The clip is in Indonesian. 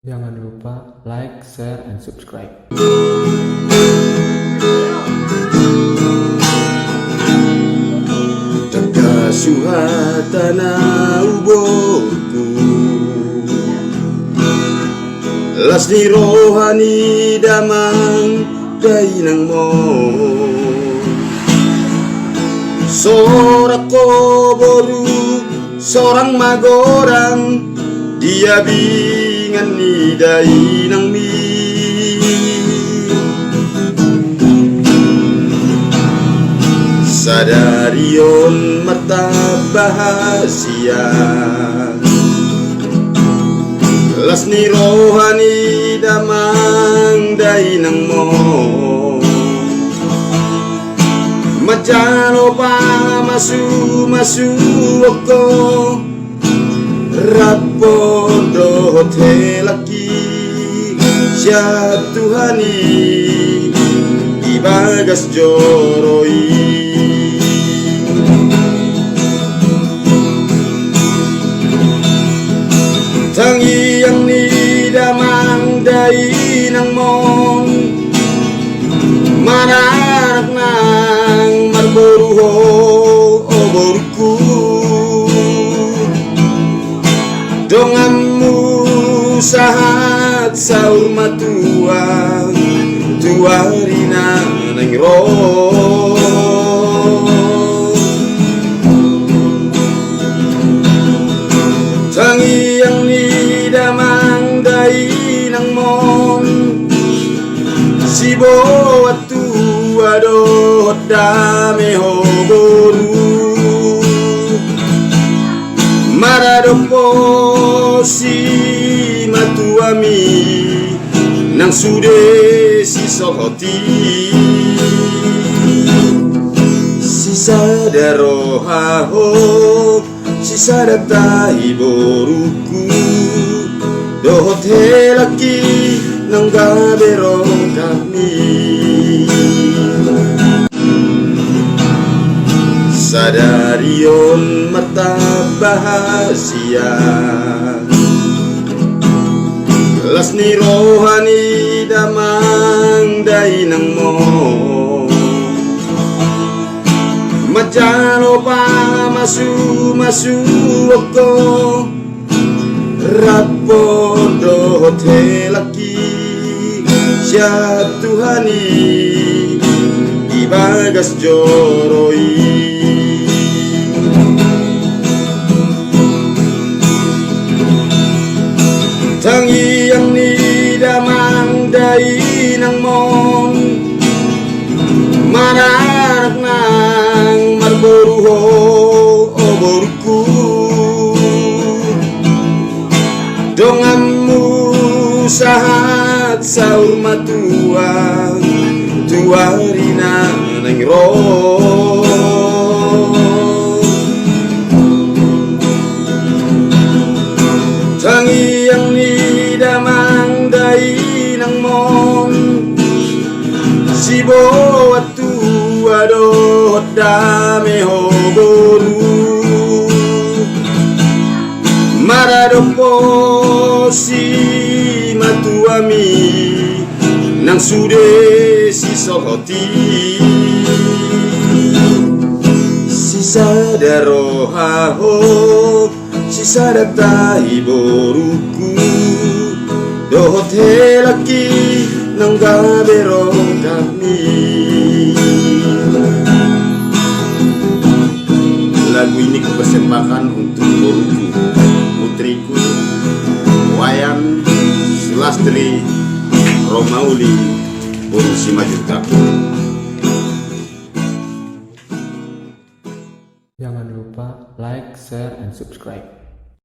Jangan lupa like, share, and subscribe. Takasuhatana uborku Lasni rohani damang dainang mo Sorako boru sorang magorang Dia bingan ni dainang mi Sadarion mata bahasia Lasni rohani damang dainang mo Majano pa masu ako Rapodo hotelaki Siya Tuhani Ibagas joroi Tangi yang ni damang dainang mong Mananak nang marboruho oborku Dongamu sahat saur matuang Tuarina nang roh Tangi yang ni damang dainang mong Sibo atu ado dame hoboru Maradopo si matuami Nang sude si sohoti Si sadaro haho Si sadatai boruku Dohot helaki nang gabero kami Sadarion mata bahasia Lasni rohani damang dainang mo Majano pa masu ako Rapodo hotelaki Siya Tuhani Ibagas joroi Tangi yang ni damang dainang mong Mananak nang marboruho oborku Dongamu sahat saur matuang Tuarina nang roh Tangi yang ni damang dainang mong Sibo atu ado dame hoboru Maradopo si matuami Nang sude si sohoti Si sadaro haho Si sadatai boruku Dohot helaki nang gabero kami Lagu ini kupersembahkan untuk boruku Putriku Wayan Sulastri Romauli Boru Simajuta. Jangan lupa like, share, and subscribe.